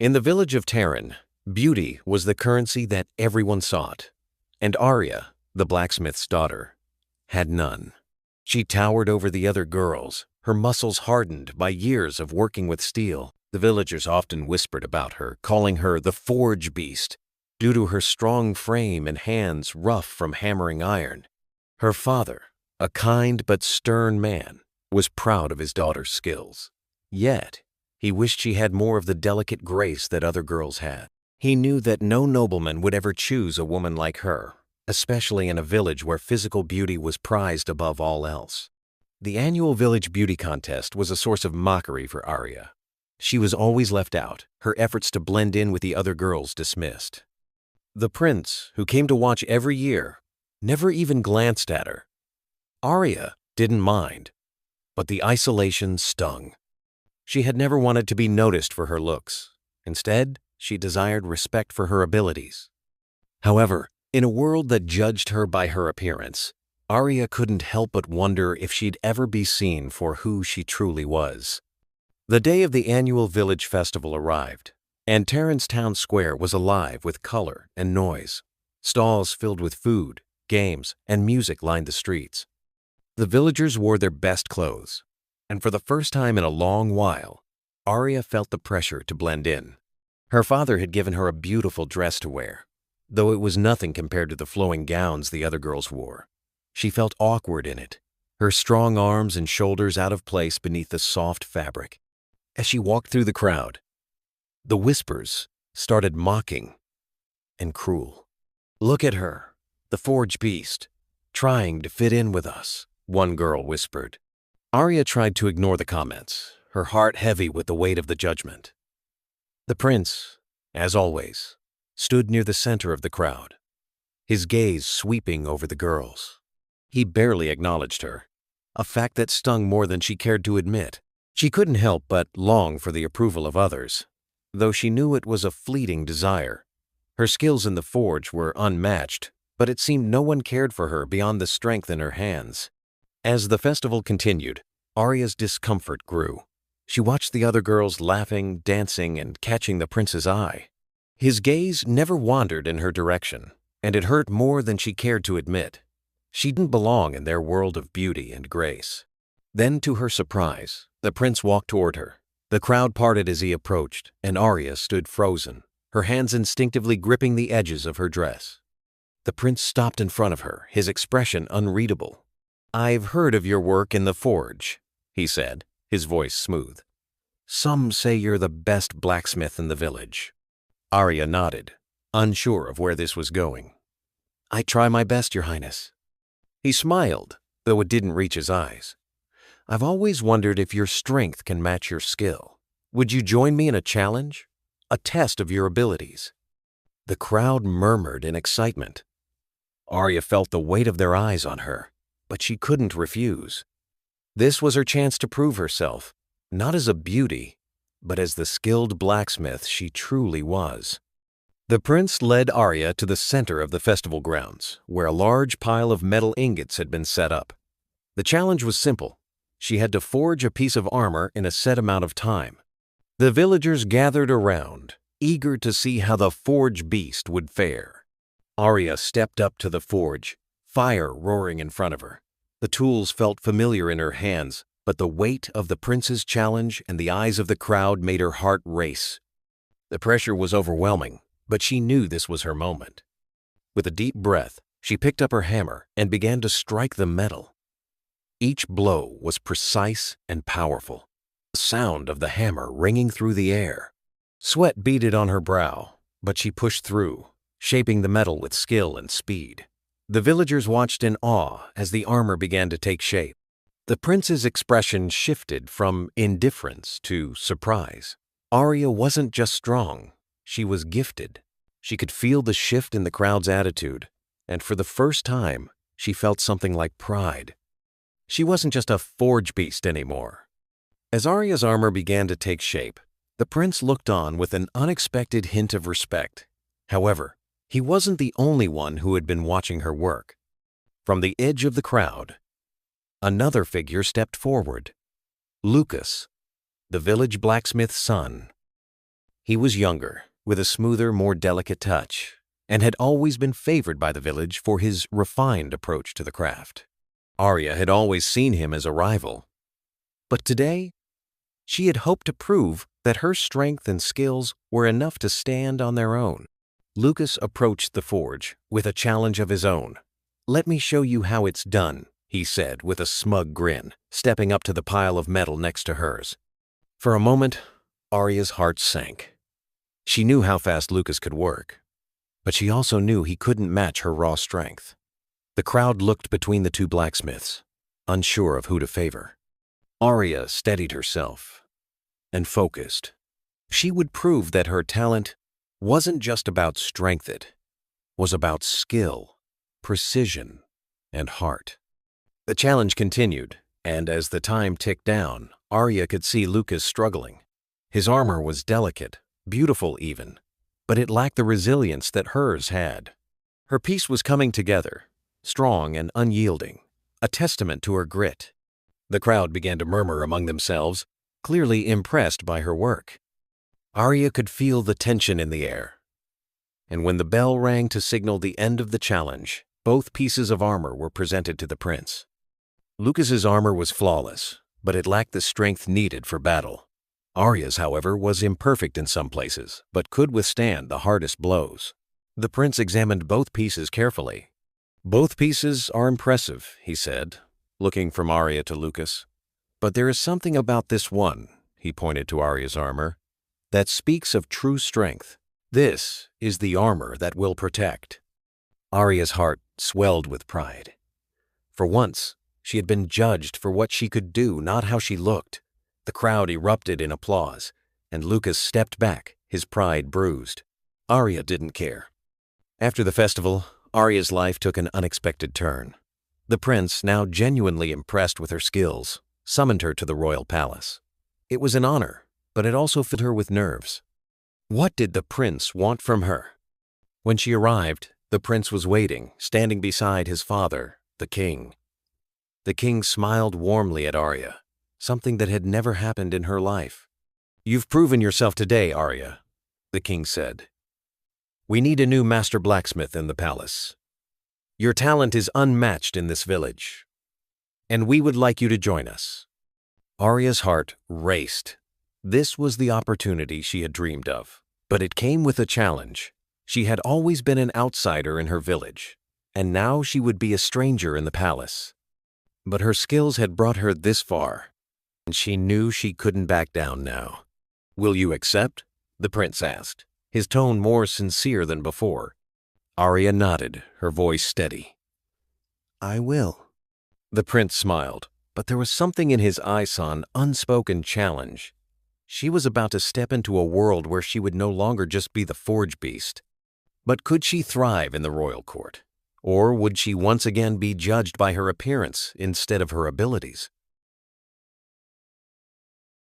In the village of Taran, beauty was the currency that everyone sought, and Aria, the blacksmith's daughter, had none. She towered over the other girls, her muscles hardened by years of working with steel. The villagers often whispered about her, calling her the forge beast, due to her strong frame and hands rough from hammering iron. Her father, a kind but stern man, was proud of his daughter's skills. Yet, he wished she had more of the delicate grace that other girls had. He knew that no nobleman would ever choose a woman like her, especially in a village where physical beauty was prized above all else. The annual village beauty contest was a source of mockery for Aria. She was always left out, her efforts to blend in with the other girls dismissed. The prince, who came to watch every year, never even glanced at her. Aria didn't mind, but the isolation stung. She had never wanted to be noticed for her looks. Instead, she desired respect for her abilities. However, in a world that judged her by her appearance, Aria couldn't help but wonder if she'd ever be seen for who she truly was. The day of the annual village festival arrived, and Taran's town square was alive with color and noise. Stalls filled with food, games, and music lined the streets. The villagers wore their best clothes, and for the first time in a long while, Aria felt the pressure to blend in. Her father had given her a beautiful dress to wear, though it was nothing compared to the flowing gowns the other girls wore. She felt awkward in it, her strong arms and shoulders out of place beneath the soft fabric. As she walked through the crowd, the whispers started mocking and cruel. "Look at her, the forge beast, trying to fit in with us," one girl whispered. Aria tried to ignore the comments, her heart heavy with the weight of the judgment. The prince, as always, stood near the center of the crowd, his gaze sweeping over the girls. He barely acknowledged her, a fact that stung more than she cared to admit. She couldn't help but long for the approval of others, though she knew it was a fleeting desire. Her skills in the forge were unmatched, but it seemed no one cared for her beyond the strength in her hands. As the festival continued, Aria's discomfort grew. She watched the other girls laughing, dancing, and catching the prince's eye. His gaze never wandered in her direction, and it hurt more than she cared to admit. She didn't belong in their world of beauty and grace. Then, to her surprise, the prince walked toward her. The crowd parted as he approached, and Aria stood frozen, her hands instinctively gripping the edges of her dress. The prince stopped in front of her, his expression unreadable. "I've heard of your work in the forge," he said, his voice smooth. "Some say you're the best blacksmith in the village." Aria nodded, unsure of where this was going. "I try my best, Your Highness." He smiled, though it didn't reach his eyes. "I've always wondered if your strength can match your skill. Would you join me in a challenge? A test of your abilities?" The crowd murmured in excitement. Aria felt the weight of their eyes on her, but she couldn't refuse. This was her chance to prove herself, not as a beauty, but as the skilled blacksmith she truly was. The prince led Aria to the center of the festival grounds, where a large pile of metal ingots had been set up. The challenge was simple. She had to forge a piece of armor in a set amount of time. The villagers gathered around, eager to see how the forge beast would fare. Aria stepped up to the forge, fire roaring in front of her. The tools felt familiar in her hands, but the weight of the prince's challenge and the eyes of the crowd made her heart race. The pressure was overwhelming, but she knew this was her moment. With a deep breath, she picked up her hammer and began to strike the metal. Each blow was precise and powerful, the sound of the hammer ringing through the air. Sweat beaded on her brow, but she pushed through, shaping the metal with skill and speed. The villagers watched in awe as the armor began to take shape. The prince's expression shifted from indifference to surprise. Aria wasn't just strong, she was gifted. She could feel the shift in the crowd's attitude, and for the first time, she felt something like pride. She wasn't just a forge beast anymore. As Aria's armor began to take shape, the prince looked on with an unexpected hint of respect. However, he wasn't the only one who had been watching her work. From the edge of the crowd, another figure stepped forward. Lucas, the village blacksmith's son. He was younger, with a smoother, more delicate touch, and had always been favored by the village for his refined approach to the craft. Aria had always seen him as a rival, but today she had hoped to prove that her strength and skills were enough to stand on their own. Lucas approached the forge with a challenge of his own. "Let me show you how it's done," he said with a smug grin, stepping up to the pile of metal next to hers. For a moment, Aria's heart sank. She knew how fast Lucas could work, but she also knew he couldn't match her raw strength. The crowd looked between the two blacksmiths, unsure of who to favor. Aria steadied herself and focused. She would prove that her talent wasn't just about strength, it was about skill, precision, and heart. The challenge continued, and as the time ticked down, Aria could see Lucas struggling. His armor was delicate, beautiful even, but it lacked the resilience that hers had. Her piece was coming together, strong and unyielding, a testament to her grit. The crowd began to murmur among themselves, clearly impressed by her work. Aria could feel the tension in the air, and when the bell rang to signal the end of the challenge, both pieces of armor were presented to the prince. Lucas's armor was flawless, but it lacked the strength needed for battle. Aria's, however, was imperfect in some places, but could withstand the hardest blows. The prince examined both pieces carefully. "Both pieces are impressive," he said, looking from Aria to Lucas. "But there is something about this one," he pointed to Aria's armor, "that speaks of true strength. This is the armor that will protect." Aria's heart swelled with pride. For once, she had been judged for what she could do, not how she looked. The crowd erupted in applause, and Lucas stepped back, his pride bruised. Aria didn't care. After the festival, Aria's life took an unexpected turn. The prince, now genuinely impressed with her skills, summoned her to the royal palace. It was an honor, but it also filled her with nerves. What did the prince want from her? When she arrived, the prince was waiting, standing beside his father, the king. The king smiled warmly at Aria, something that had never happened in her life. "You've proven yourself today, Aria," the king said. "We need a new master blacksmith in the palace. Your talent is unmatched in this village, and we would like you to join us." Aria's heart raced. This was the opportunity she had dreamed of, but it came with a challenge. She had always been an outsider in her village, and now she would be a stranger in the palace. But her skills had brought her this far, and she knew she couldn't back down now. "Will you accept?" the prince asked, his tone more sincere than before. Aria nodded, her voice steady. "I will." The prince smiled, but there was something in his eyes, an unspoken challenge. She was about to step into a world where she would no longer just be the forge beast. But could she thrive in the royal court? Or would she once again be judged by her appearance instead of her abilities?